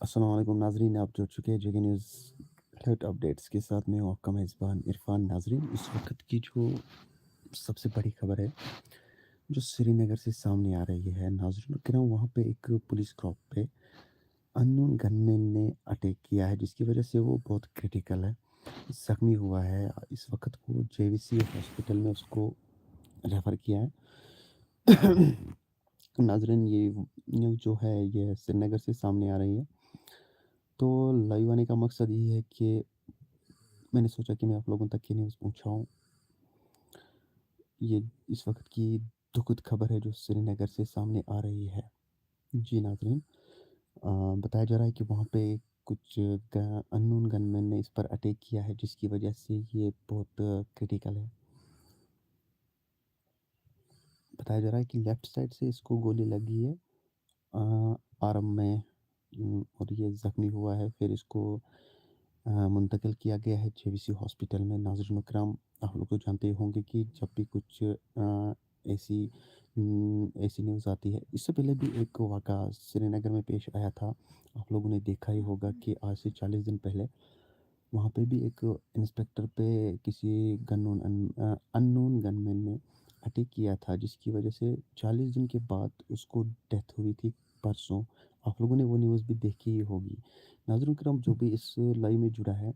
अस्सलाम वालेकुम नाज़रीन, आप जुड़ चुके हैं जेके न्यूज़ अलर्ट अपडेट्स के साथ। मैं हूँ आपका मेज़बान इरफ़ान। नाज़रीन, इस वक्त की जो सबसे बड़ी खबर है जो श्रीनगर से सामने आ रही है, नाज़रीन किराम, वहाँ पे एक पुलिस क्रॉप पे अननोन गनमैन ने अटैक किया है, जिसकी वजह से वो बहुत क्रिटिकल है, ज़ख्मी हुआ है। इस वक्त को जेवीसी हॉस्पिटल में उसको रेफ़र किया है। नाज़रीन, ये न्यूज़ जो है ये श्रीनगर से सामने आ रही है। तो लाइव आने का मकसद ये है कि मैंने सोचा कि मैं आप लोगों तक ये न्यूज़ पहुँचाऊँ। ये इस वक़्त की दुखद खबर है जो श्रीनगर से सामने आ रही है। जी नाज़रीन, बताया जा रहा है कि वहाँ पे कुछ अननोन गनमैन ने इस पर अटैक किया है, जिसकी वजह से ये बहुत क्रिटिकल है। बताया जा रहा है कि लेफ़्ट साइड से इसको गोली लगी है आर्म में, और ये ज़ख्मी हुआ है। फिर इसको मुंतकिल किया गया है जेवीसी हॉस्पिटल में। नाज़रीन इकराम, आप लोग तो जानते ही होंगे कि जब भी कुछ ऐसी न्यूज़ आती है, इससे पहले भी एक वाक़ा श्रीनगर में पेश आया था। आप लोगों ने देखा ही होगा कि आज से 40 दिन पहले वहाँ पे भी एक इंस्पेक्टर पे किसी अननोन गनमैन ने अटैक किया था, जिसकी वजह से 40 दिन के बाद उसको डेथ हुई थी परसों। आप लोगों ने वो न्यूज़ भी देखी ही होगी। नाज़रीन करम, जो भी इस लाइव में जुड़ा है,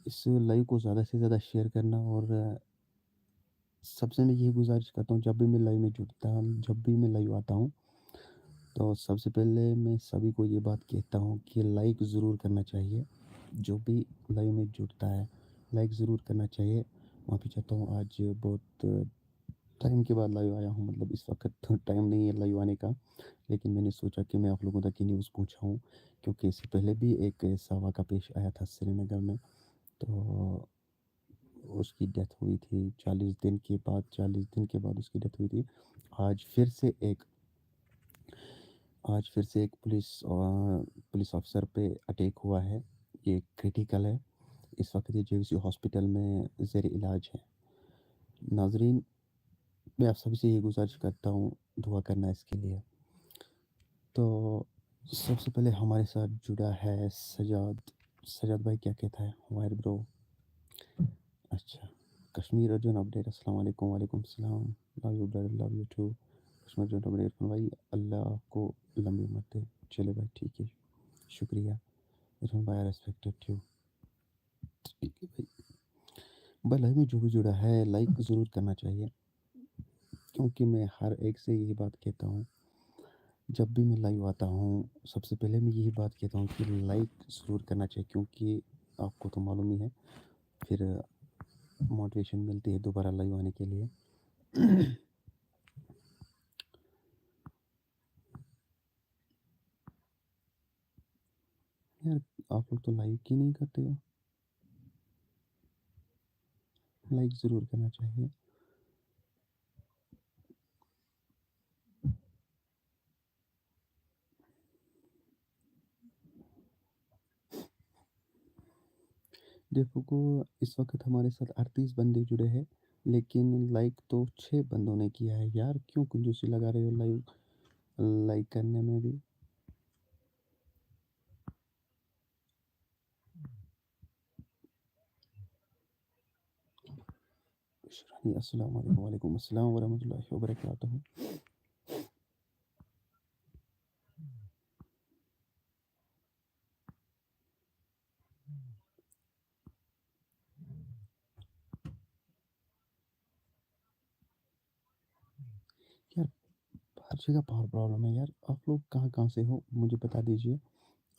इस लाइव को ज़्यादा से ज़्यादा शेयर करना। और सबसे मैं यही गुज़ारिश करता हूँ, जब भी मैं लाइव आता हूँ, तो सबसे पहले मैं सभी को ये बात कहता हूँ कि लाइक ज़रूर करना चाहिए। जो भी लाइव में जुड़ता है, लाइक ज़रूर करना चाहिए। माफ़ी चाहता हूँ, आज बहुत टाइम के बाद लाइव आया हूँ, मतलब इस वक़्त तो टाइम नहीं है लाइव आने का, लेकिन मैंने सोचा कि मैं आप लोगों तक ये न्यूज़ पहुँचाऊँ, क्योंकि इससे पहले भी एक ऐसा वाक़ा पेश आया था श्रीनगर में। तो उसकी डेथ हुई थी 40 दिन के बाद उसकी डेथ हुई थी। आज फिर से एक आज फिर से एक पुलिस ऑफ़िसर पे अटैक हुआ है। ये क्रिटिकल है। इस वक़्त ये जेवीसी हॉस्पिटल में ज़ेर इलाज है। नाज़रीन, मैं आप सभी से ये गुज़ारिश करता हूँ, दुआ करना इसके लिए। तो सबसे पहले हमारे साथ जुड़ा है सजाद। सजाद भाई, क्या कहता है? वाहिद ब्रो। अच्छा, कश्मीर अर्जुन अपडेट, अस्सलाम वालेकुम। वालेकुम सलाम। Love you brother, love you too. Kashmir Arjun update, Irfan भाई अल्लाह आपको लंबी उम्र दे। चले भाई, ठीक है, शुक्रिया। इरफान भाई, आई रिस्पेक्ट यू। ठीक है भाई। भाई, लाइव में जो भी जुड़ा है, लाइक ज़रूर करना चाहिए, क्योंकि मैं हर एक से यही बात कहता हूँ। जब भी मैं लाइव आता हूँ, सबसे पहले मैं यही बात कहता हूँ कि लाइक ज़रूर करना चाहिए, क्योंकि आपको तो मालूम ही है, फिर मोटिवेशन मिलती है दोबारा लाइव आने के लिए। यार, आप लोग तो लाइक ही नहीं करते हो। लाइक ज़रूर करना चाहिए। देखो को, इस वक्त हमारे साथ 38 बंदे जुड़े हैं, लेकिन लाइक तो 6 बंदों ने किया है। यार, क्यों कंजूसी लगा रहे हो लाइव लाइक करने में भी? अस्सलाम वालेकुम। वालेकुम अस्सलाम वरहमतुल्लाहि वबरकातुहू। यार, हर जगह पावर प्रॉब्लम है। यार, आप लोग कहाँ-कहाँ से हो मुझे बता दीजिए,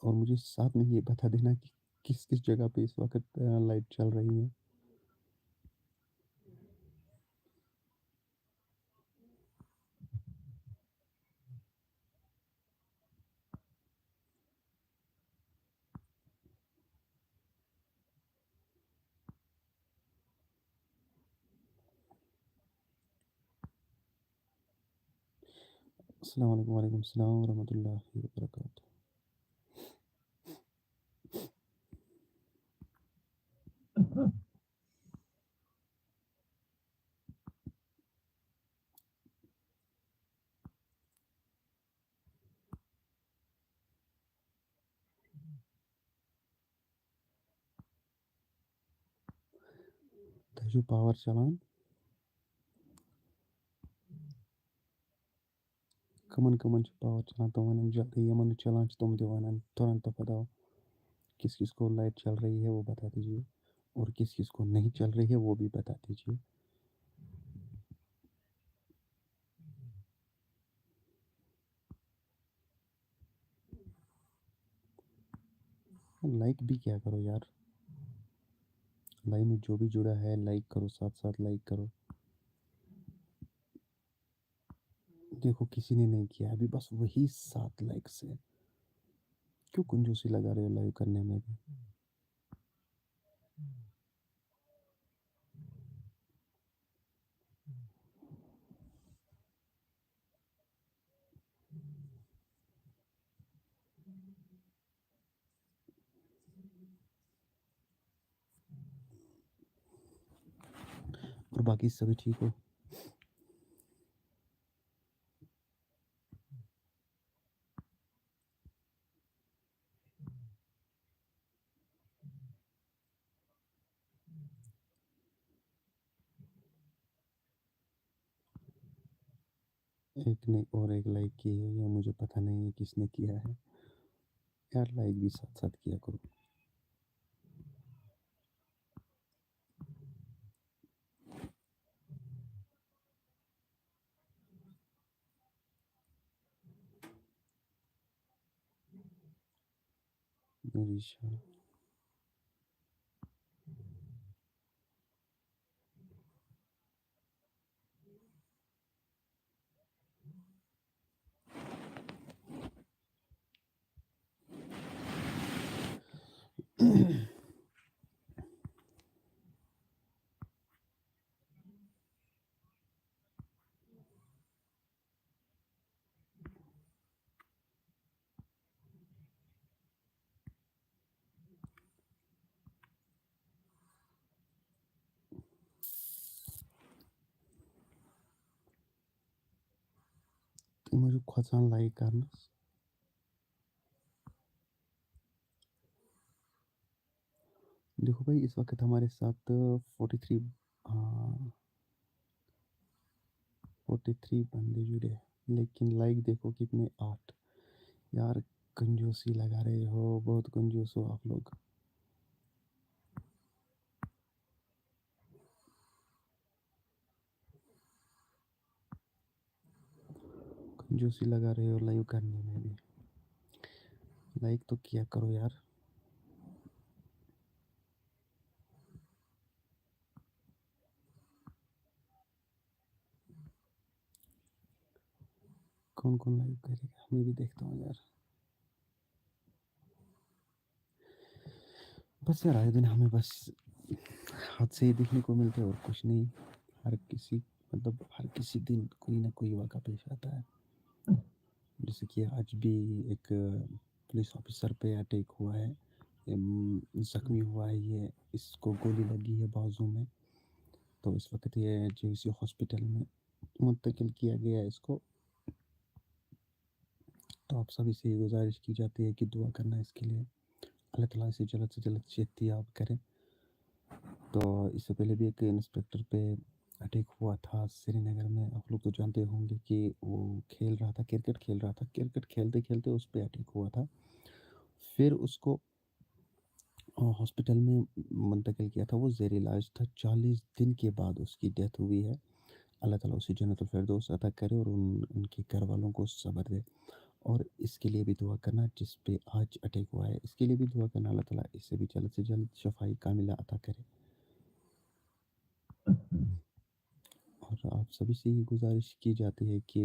और मुझे साथ में ये बता देना कि किस-किस जगह पे इस वक़्त लाइट चल रही है। अस्सलाम वालेकुम। वालेकुम सलाम वरहमतुल्लाहि वबरकातुहू। जो पावर चलान कमन कमन जो पावर चलान तो वन जल्दी यमन चलान तुम दिवान तुरंत बताओ किस किस को लाइट चल रही है वो बता दीजिए और किस किस को नहीं चल रही है वो भी बता दीजिए। लाइक भी क्या करो यार, लाइव में जो भी जुड़ा है लाइक करो, साथ साथ लाइक करो। देखो किसी ने नहीं किया अभी, बस वही 7 लाइक्स है। क्यों कंजूसी लगा रहे हो लाइव करने में भी। और बाकी सभी ठीक हो? एक ने और एक लाइक की है या मुझे पता नहीं है किसने किया है। यार लाइक भी साथ साथ किया करो। निरीशा तो मुझे खुद लाइक करना। देखो भाई इस वक्त हमारे साथ 43 हाँ 43 बंदे जुड़े हैं, लेकिन लाइक देखो कितने 8। यार कंजूसी लगा रहे हो, बहुत कंजूस हो आप लोग। कंजूसी लगा रहे हो लाइव करने में भी। लाइक तो किया करो यार। कौन कौन लाइव करेगा मैं भी देखता हूँ यार। बस यार आए दिन हमें बस हादसे ही देखने को मिलते हैं और कुछ नहीं। हर किसी मतलब हर किसी दिन कोई ना कोई वाक़ा पेश आता है। जैसे कि आज भी एक पुलिस ऑफिसर पे अटैक हुआ है। ज़ख्मी हुआ है ये, इसको गोली लगी है बाजू में। तो इस वक्त ये जेवीसी हॉस्पिटल में मुंतकिल किया गया है इसको। तो आप सभी से ये गुजारिश की जाती है कि दुआ करना इसके लिए, अल्लाह ताला इसे जल्द से जल्द सेहतियाब करे। तो इससे पहले भी एक इंस्पेक्टर पे अटैक हुआ था श्रीनगर में। आप लोग तो जानते होंगे कि वो खेल रहा था, क्रिकेट खेल रहा था, क्रिकेट खेलते खेलते उस पर अटैक हुआ था। फिर उसको हॉस्पिटल में मुंतकिल किया था, वो ज़ेर इलाज था। 40 दिन के बाद उसकी डेथ हुई है। अल्लाह ताला उसे जन्नतुल फिरदौस अता करे और उनके घर वालों को सब्र दे। और इसके लिए भी दुआ करना जिस पे आज अटैक हुआ है, इसके लिए भी दुआ करना अल्लाह ताला इससे भी जल्द से जल्द शफ़ाई कामिला अता करे। और आप सभी से ये गुजारिश की जाती है कि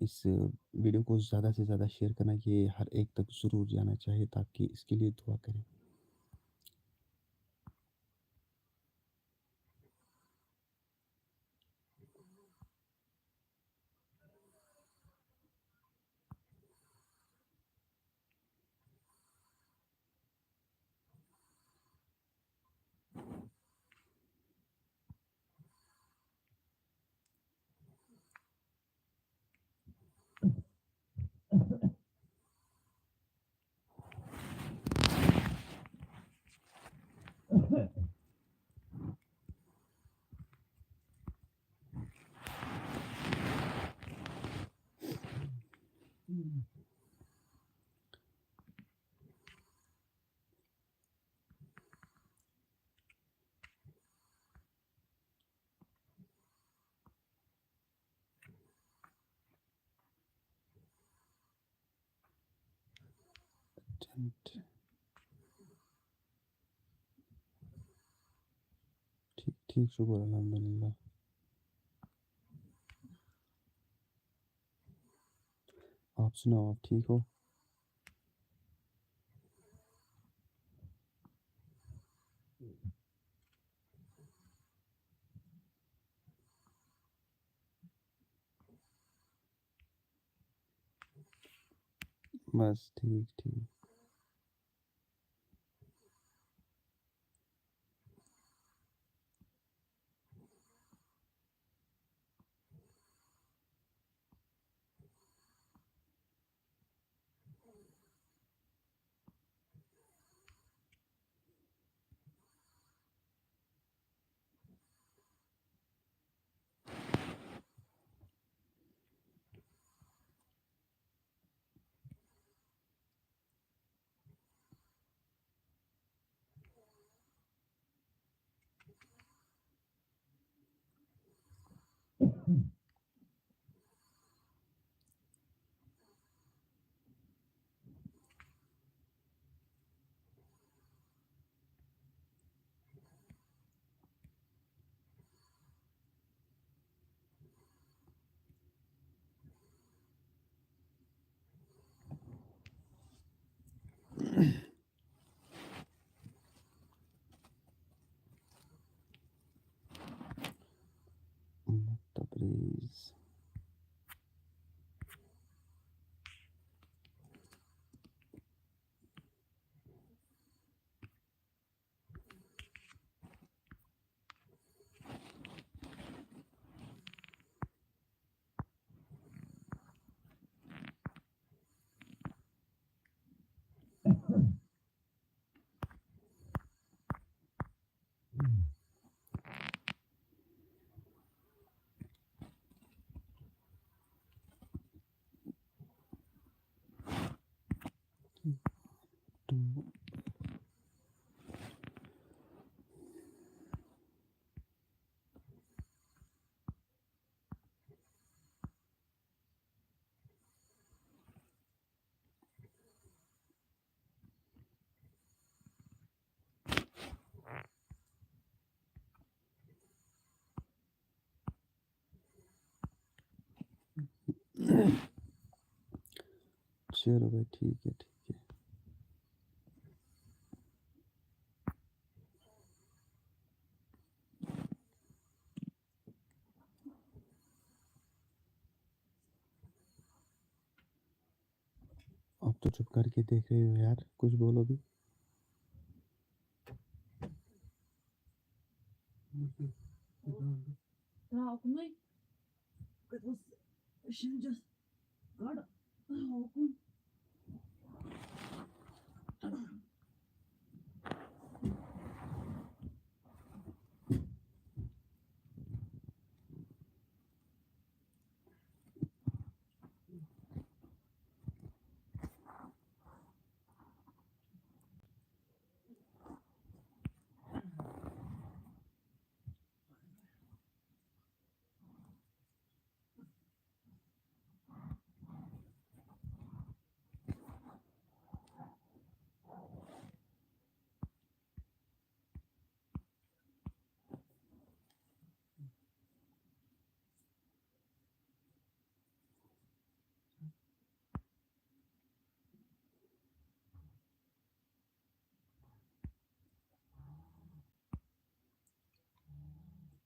इस वीडियो को ज़्यादा से ज़्यादा शेयर करना, ये हर एक तक ज़रूर जाना चाहिए ताकि इसके लिए दुआ करें। ठीक ठीक, शुक्र अल्हम्दुलिल्लाह। आप सुनाओ, आप ठीक हो? बस ठीक ठीक। तबरीज़। चलो भाई, ठीक है ठीक है। आप तो चुप करके देख रहे हो यार, कुछ बोलो भी।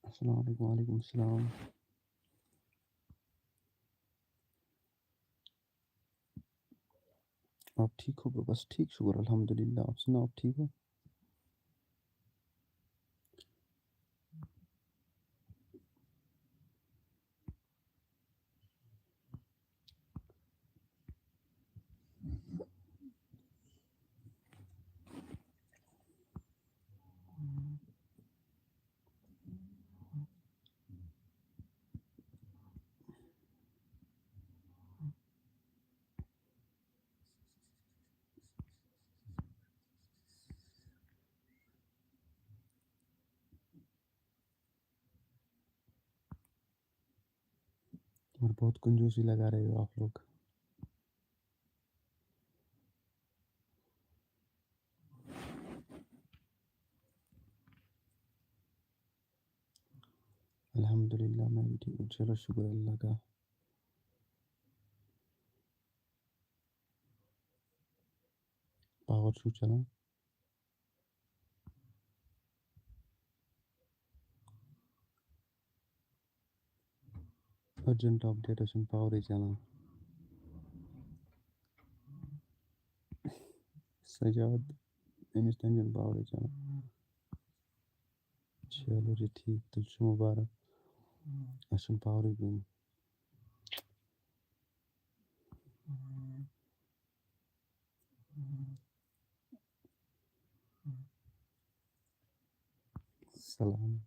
अस्सलाम वालेकुम। वालेकुम सलाम। आप ठीक हो? बस ठीक, शुक्र अल्हम्दुलिल्लाह। आप सुनाओ, आप ठीक हो? और बहुत कंजूसी लगा रहे हो आप लोग। अल्हम्दुलिल्लाह मैं भी ठीक हूँ। चलो शुक्र अल्लाह का। पावर शू चला। अर्जेंट अपडेट असन पावर ही चला। सजाद इंस्टेंट पावर ही चला। चलो जी ठीक तुझे मुबारक असन पावर ही गई। सलाम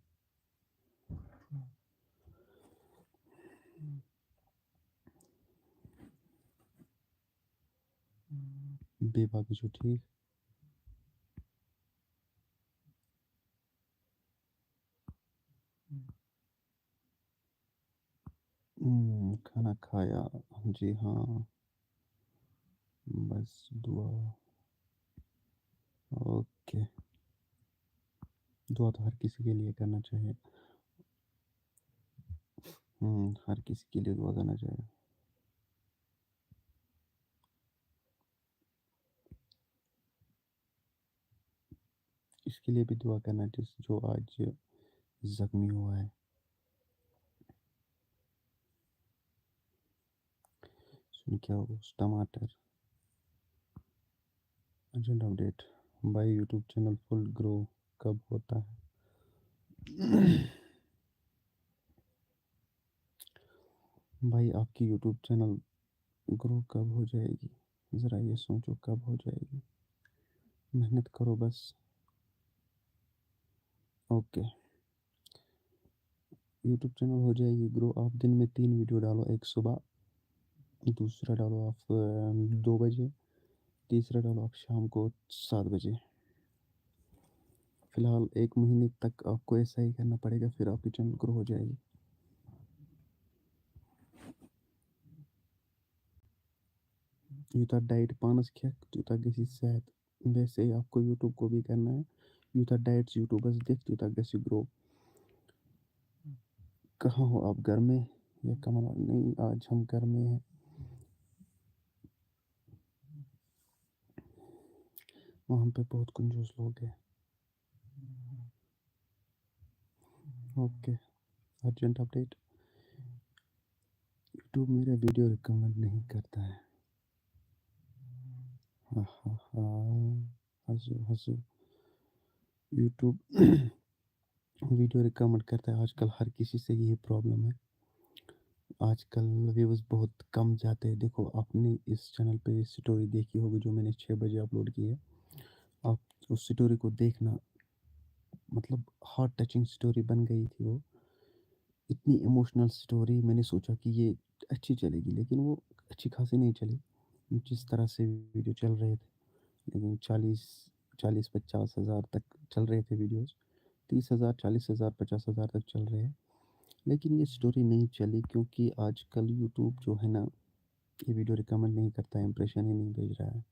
बेबाकी जो ठीक। खाना खाया। जी हाँ। बस दुआ। ओके। दुआ तो हर किसी के लिए करना चाहिए। हर किसी के लिए दुआ करना चाहिए। इसके लिए भी दुआ करना चाहिए जो आज जख्मी हुआ है। सुन क्या हो टमाटर। Urgent update. भाई यूट्यूब चैनल फुल ग्रो कब होता है? भाई आपकी यूट्यूब चैनल ग्रो कब हो जाएगी? ज़रा ये सोचो कब हो जाएगी। मेहनत करो बस। ओके। यूट्यूब चैनल हो जाएगी ग्रो। आप दिन में 3 वीडियो डालो। एक सुबह, दूसरा डालो आप 2 बजे, तीसरा डालो आप शाम को 7 बजे। फिलहाल 1 महीने तक आपको ऐसा ही करना पड़ेगा, फिर आपकी चैनल ग्रो हो जाएगी। यूता डाइट पानस खेक यूता गसी सेहत। वैसे ही आपको यूट्यूब को भी करना है। यूता डाइट्स यूट्यूबर्स देख यूता गसी ग्रो। कहाँ हो आप? घर में या कमरा? नहीं, आज हम घर में हैं। वहाँ पे बहुत कंजूस लोग हैं। ओके। Urgent update. यूट्यूब मेरा वीडियो रिकमेंड नहीं करता है। हा हा हा। हंसो हंसो। यूट्यूब वीडियो रिकमेंड करता है। आजकल हर किसी से यही प्रॉब्लम है। आजकल व्यूज़ बहुत कम जाते हैं। देखो आपने इस चैनल पे स्टोरी देखी होगी जो मैंने 6 बजे अपलोड की है। आप उस स्टोरी को देखना। मतलब हार्ट टचिंग स्टोरी बन गई थी वो। इतनी इमोशनल स्टोरी, मैंने सोचा कि ये अच्छी चलेगी, लेकिन वो अच्छी खासी नहीं चली जिस तरह से वीडियो चल रहे थे। लेकिन 40-50 हज़ार तक चल रहे थे वीडियोस। 30 हज़ार, 40 हज़ार, 50 हज़ार तक चल रहे हैं। लेकिन ये स्टोरी नहीं चली क्योंकि आजकल यूट्यूब जो है ना, ये वीडियो रिकमेंड नहीं करता है, इंप्रेशन ही नहीं भेज रहा है।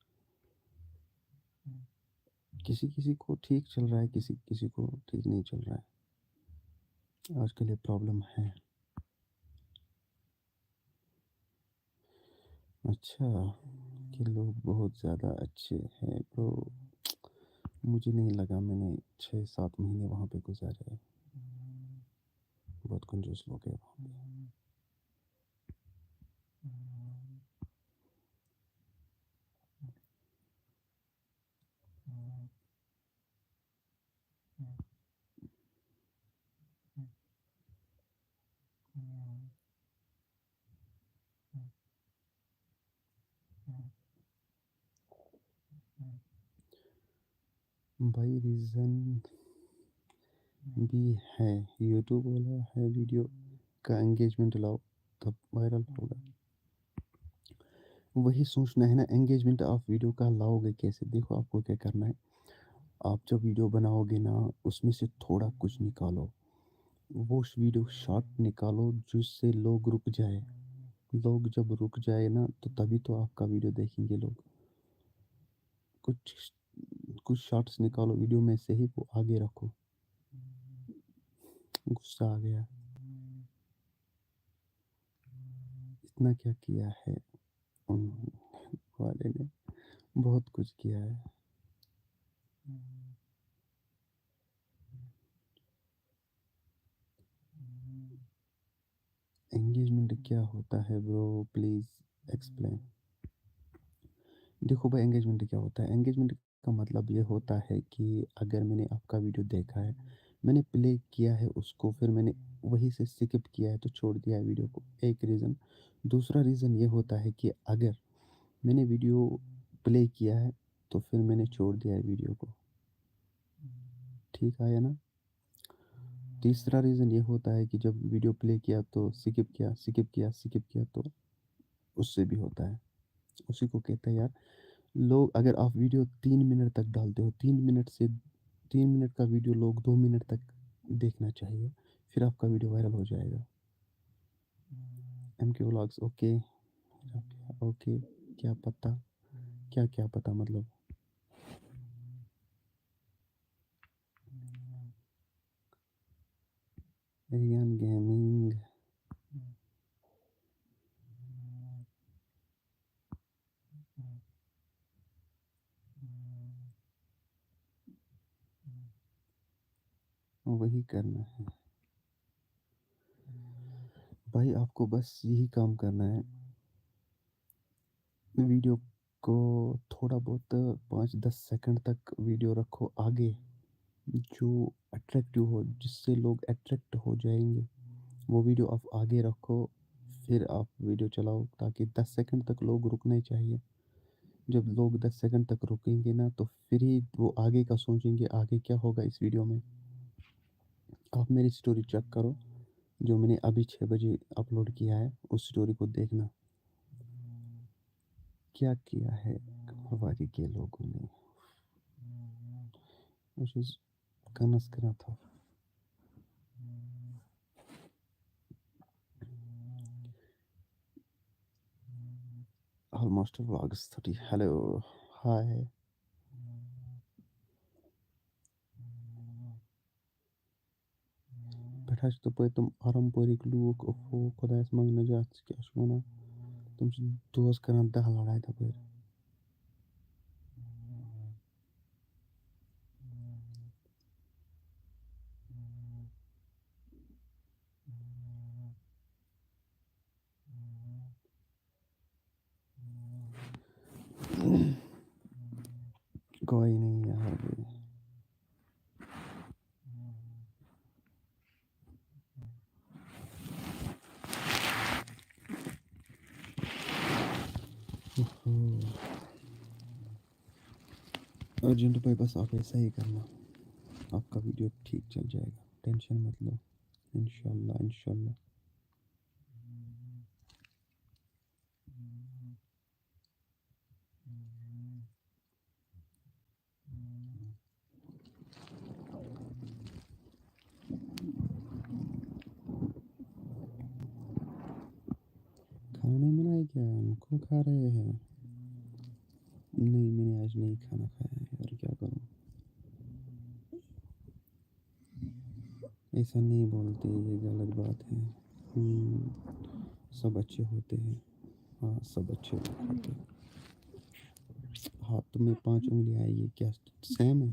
किसी किसी को ठीक चल रहा है, किसी किसी को ठीक नहीं चल रहा है। आजकल ये प्रॉब्लम है। अच्छा, कि लोग बहुत ज़्यादा अच्छे हैं ब्रो। मुझे नहीं लगा। मैंने 6-7 महीने वहाँ पे गुजारे हैं। बहुत कंजूस लोग हैं वहाँ पे। भाई रीज़न भी है। यूट्यूब वाला है वीडियो का एंगेजमेंट लाओ तब वायरल होगा। वही सोचना है ना, एंगेजमेंट आप वीडियो का लाओगे कैसे? देखो आपको क्या करना है। आप जब वीडियो बनाओगे ना, उसमें से थोड़ा कुछ निकालो। वो वीडियो शॉर्ट निकालो जिससे लोग रुक जाए। लोग जब रुक जाए ना तो तभी तो आपका वीडियो देखेंगे लोग। कुछ कुछ शॉर्ट्स निकालो वीडियो में से ही, वो आगे रखो। गुस्सा आ गया। इतना क्या किया है उन वाले ने, बहुत कुछ किया है। एंगेजमेंट क्या होता है ब्रो, प्लीज़ एक्सप्लेन। देखो भाई, एंगेजमेंट क्या होता है? एंगेजमेंट का मतलब ये होता है कि अगर मैंने आपका वीडियो देखा है, मैंने प्ले किया है उसको, फिर मैंने वहीं से स्किप किया है तो छोड़ दिया है वीडियो को, एक रीज़न। दूसरा रीज़न ये होता है कि अगर मैंने वीडियो प्ले किया है तो फिर मैंने छोड़ दिया है वीडियो को। ठीक आया ना? तीसरा रीज़न ये होता है कि जब वीडियो प्ले किया तो स्किप किया, स्किप किया, स्किप किया, तो उससे भी होता है। उसी को कहते हैं यार, लोग अगर आप वीडियो 3 मिनट तक डालते हो, 3 मिनट से 3 मिनट का वीडियो लोग 2 मिनट तक देखना चाहिए, फिर आपका वीडियो वायरल हो जाएगा। एम के व्लॉग्स, ओके ओके। क्या पता, क्या क्या पता मतलब? रियन गेमिंग, वही करना है भाई, आपको बस यही काम करना है। वीडियो को थोड़ा बहुत 5-10 सेकंड तक वीडियो रखो आगे, जो अट्रैक्टिव हो, जिससे लोग अट्रैक्ट हो जाएंगे, वो वीडियो आप आगे रखो, फिर आप वीडियो चलाओ, ताकि 10 सेकंड तक लोग रुकने चाहिए। जब लोग 10 सेकंड तक रुकेंगे ना, तो फिर ही वो आगे का सोचेंगे, आगे क्या होगा इस वीडियो में। आप मेरी स्टोरी चेक करो, जो मैंने अभी 6 बजे अपलोड किया है, उस स्टोरी को देखना, क्या किया है हवारी के लोगों ने। मुझे कनस करा था। ऑलमोस्ट व्लॉग्स 30, हेलो, हाय। Pētās tu pēc tam aram porīk lūk, kodēs man neģāts, kas manā. Tam si dos karan dah lādāi tā pēr. कोई नहीं यार। अर्जेंट पे बस आप ऐसा ही करना, आपका वीडियो ठीक चल जाएगा, टेंशन मत लो। इंशाल्लाह इंशाल्लाह। खाना नहीं बनाया क्या? हमको खा रहे हैं? नहीं, मैंने आज नहीं खाना खाया है यार, क्या करूँ? ऐसा नहीं बोलते, ये गलत बात है। सब अच्छे होते हैं। हाँ, सब अच्छे होते हैं। हाथ में 5 उंगलियां है, ये क्या सेम है?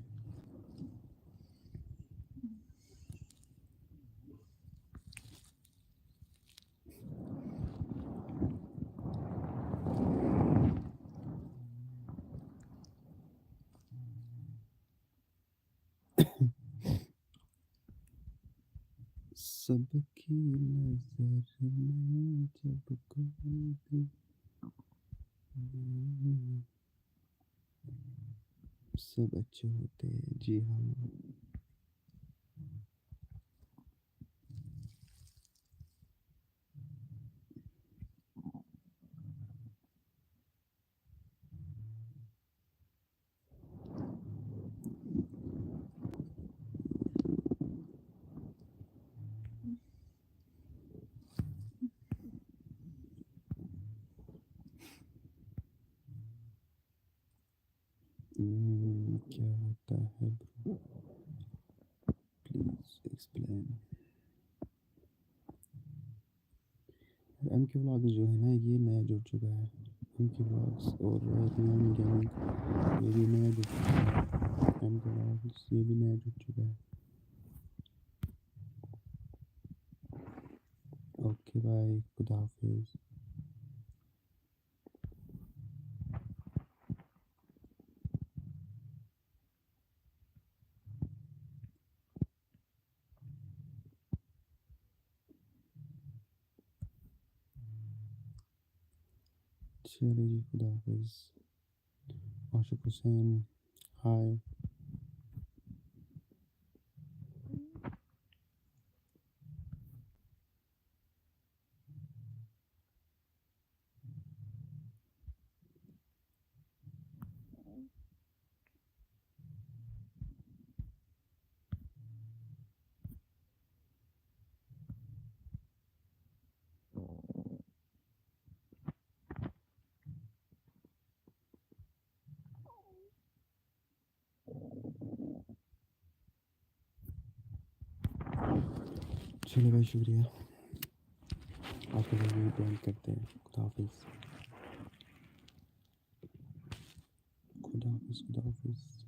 सबकी नजर में जब कोई भी, सब अच्छे होते हैं, जी हाँ। क्या होता है ब्रो? इनके व्लॉग्स जो है ना ये नया जुड़ चुका है। इनके व्लॉग्स और रियान गेमिंग ये भी नया जुड़ चुका है। इनके व्लॉग्स ये भी नया जुड़ चुका है। ओके बाय, खुदा हाफिज़। चलिए जी, खुदा हाफिज़। आशिक हुसैन, हाय। चलिए भाई, शुक्रिया। आज का वीडियो बंद करते हैं। खुदा हाफिज़, खुदा हाफिज़, खुदा हाफिज़।